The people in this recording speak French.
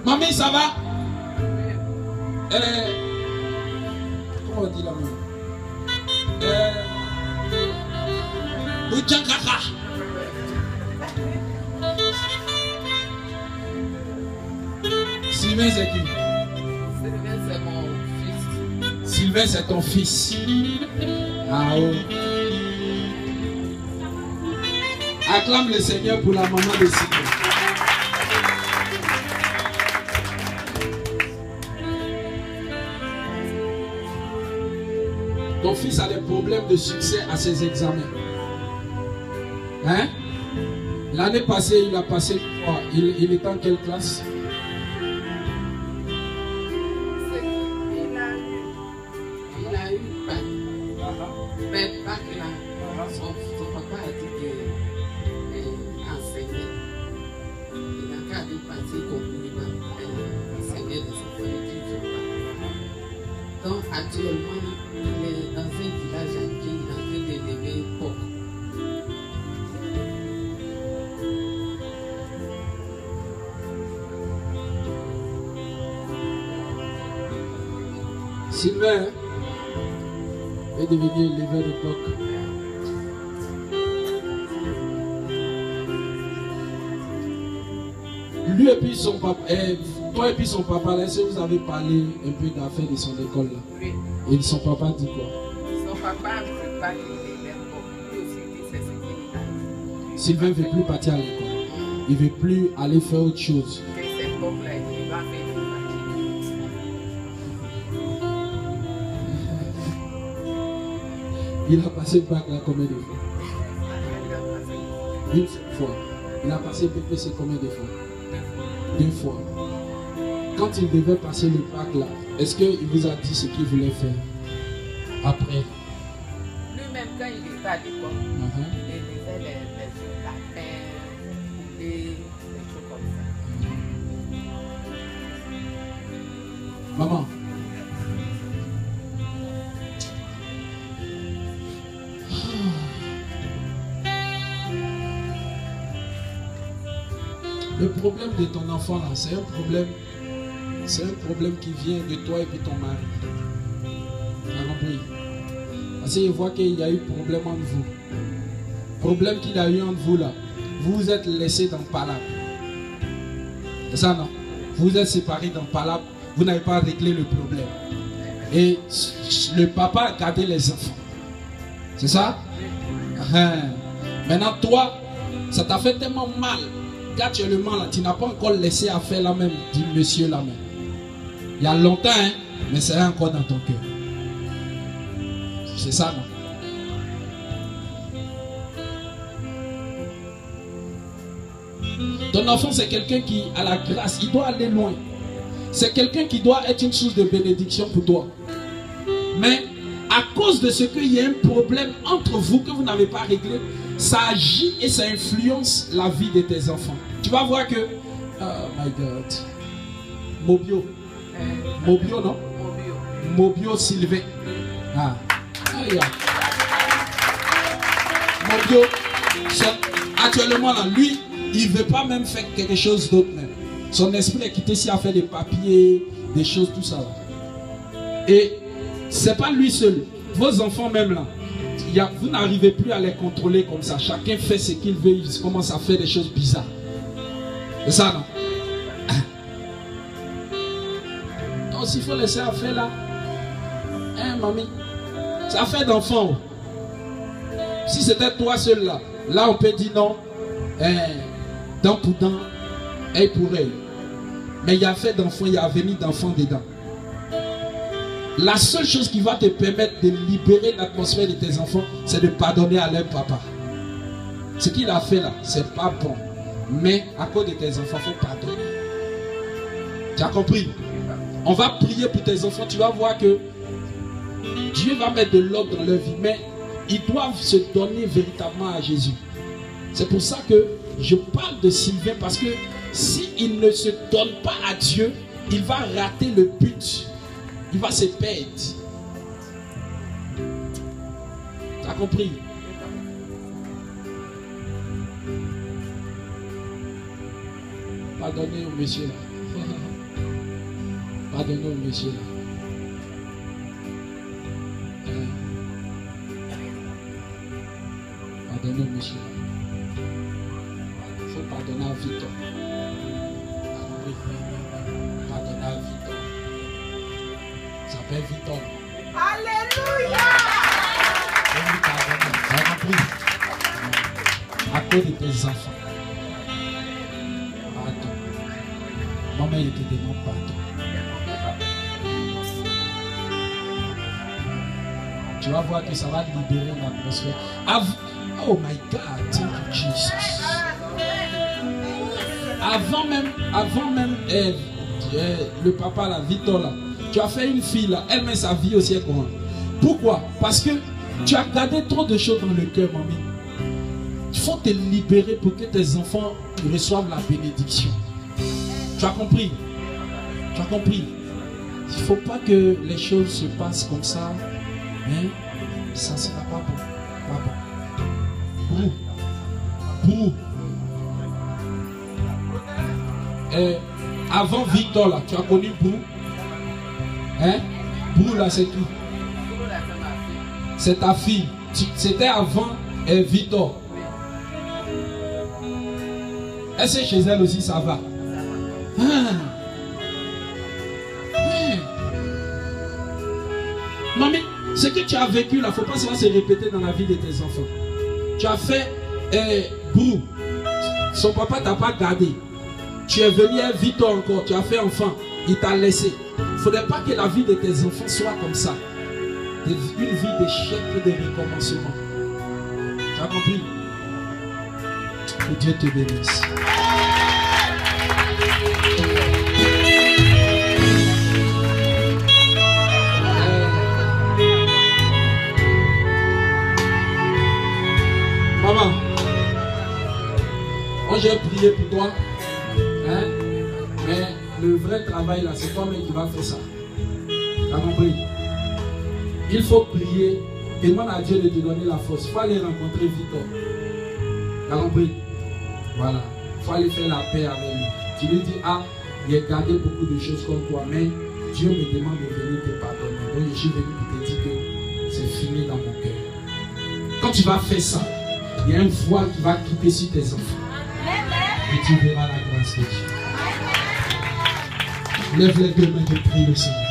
Mamie, ça va? Comment on dit la main? Sylvain, c'est qui? Sylvain, c'est mon fils. Sylvain, c'est ton fils. Ah oh. Acclame le Seigneur pour la maman de Sylvain. Ton fils a des problèmes de succès à ses examens. Hein? L'année passée, il a passé quoi? Il est en quelle classe? Il a eu bac. Mais bac là, son papa a dit qu'il enseignait. Il a qu'à dépasser complètement enseigner les enfants qui ne veulent pas. Donc actuellement, il est dans un village à qui il est en train d'élever porc. Sylvain est devenu éleveur de coq. Lui et puis son papa, toi et puis son papa, est-ce que vous avez parlé un peu d'affaires de son école là? Oui. Et son papa dit quoi? Son papa ne veut pas qu'il élève porc. Lui aussi dit c'est ce qu'il a. Sylvain ne veut plus partir à l'école. Il ne veut plus aller faire autre chose. Que cette porc là, il va faire une Il a passé le bac là combien de fois? Une fois. Il a passé BPC combien de fois? 2 fois. Quand il devait passer le bac là, est-ce qu'il vous a dit ce qu'il voulait faire après? Lui-même, quand il était à l'école, il faisait les lapins, des choses comme ça. Maman. Le problème de ton enfant là, c'est un problème qui vient de toi et puis ton mari. Tu as compris? Parce qu'il voit qu'il y a eu problème entre vous. Problème qu'il a eu entre vous là. Vous vous êtes laissés dans palabre. C'est ça non? Vous vous êtes séparés dans palabre. Vous n'avez pas réglé le problème. Et le papa a gardé les enfants. C'est ça? Maintenant toi, ça t'a fait tellement mal. Actuellement, là, tu n'as pas encore laissé à faire la même, dit monsieur la même. Il y a longtemps, hein, mais c'est encore dans ton cœur. C'est ça, non? Ton enfant, c'est quelqu'un qui a la grâce, il doit aller loin. C'est quelqu'un qui doit être une source de bénédiction pour toi. Mais à cause de ce qu'il y a un problème entre vous que vous n'avez pas réglé, ça agit et ça influence la vie de tes enfants. Tu vas voir que... Oh my God. Mobio. Mobio, non? Mobio Sylvain. Ah. Mobio, actuellement, là, lui, il ne veut pas même faire quelque chose d'autre même. Son esprit est quitté ici à faire des papiers, des choses, tout ça. Et c'est pas lui seul. Vos enfants même là, vous n'arrivez plus à les contrôler comme ça. Chacun fait ce qu'il veut, il commence à faire des choses bizarres. C'est ça, non? Donc s'il faut laisser affaire là, hein, mamie, c'est affaire d'enfant. Si c'était toi seul là, là on peut dire non, dent pour dent, œil pour œil. Mais il y a affaire d'enfant, il y a avenir d'enfant dedans. La seule chose qui va te permettre de libérer l'atmosphère de tes enfants, c'est de pardonner à leur papa. Ce qu'il a fait là, c'est pas bon. Mais à cause de tes enfants, il faut pardonner. Tu as compris? On va prier pour tes enfants. Tu vas voir que Dieu va mettre de l'ordre dans leur vie. Mais ils doivent se donner véritablement à Jésus. C'est pour ça que je parle de Sylvain. Parce que s'il ne se donne pas à Dieu, il va rater le but. Il va se perdre. Tu as compris? Pardonnez au monsieur là. Pardonnez au monsieur là. Pardonnez au monsieur là. Il faut pardonner à Victor. Pardonnez à Victor. Ça s'appelle Victor. Alléluia! Tu as compris? À cause de tes enfants. Pardon. Maman, il te demande pardon. Tu vas voir que ça va libérer l'atmosphère. Oh my God, thank you Jesus. Avant même le papa là, Victor là, tu as fait une fille là, elle met sa vie au ciel. Pourquoi? Parce que tu as gardé trop de choses dans le cœur, mamie. Il faut te libérer pour que tes enfants reçoivent la bénédiction. Tu as compris? Tu as compris? Il ne faut pas que les choses se passent comme ça. Hein? Ça ne sera pas bon. Pas bon. Bouh. Avant Victor là, tu as connu Bouh? Hein? Bouh là, c'est qui? C'est ta fille. C'était avant Victor. Est-ce que chez elle aussi ça va? Mamie, ce que tu as vécu là, il ne faut pas se répéter dans la vie de tes enfants. Tu as fait Brou. Son papa t'a pas gardé. Tu es venu Victor encore. Tu as fait enfant. Il t'a laissé. Il ne faudrait pas que la vie de tes enfants soit comme ça. Une vie d'échec et de recommencement. Tu as compris? Que Dieu te bénisse. Maman, moi j'ai prié pour toi, hein? Mais le vrai travail là, c'est toi-même qui vas faire ça. Tu as compris? Il faut prier, demande à Dieu de te donner la force. Il faut aller rencontrer Victor. Tu as compris? Voilà, il faut aller faire la paix avec lui. Tu lui dis, ah, il a gardé beaucoup de choses comme toi, mais Dieu me demande de venir te pardonner. Donc je suis venu pour te dire que c'est fini dans mon cœur. Quand tu vas faire ça, il y a un voile qui va quitter sur tes enfants. Et tu verras la grâce de Dieu. Lève les deux mains, je prie le Seigneur.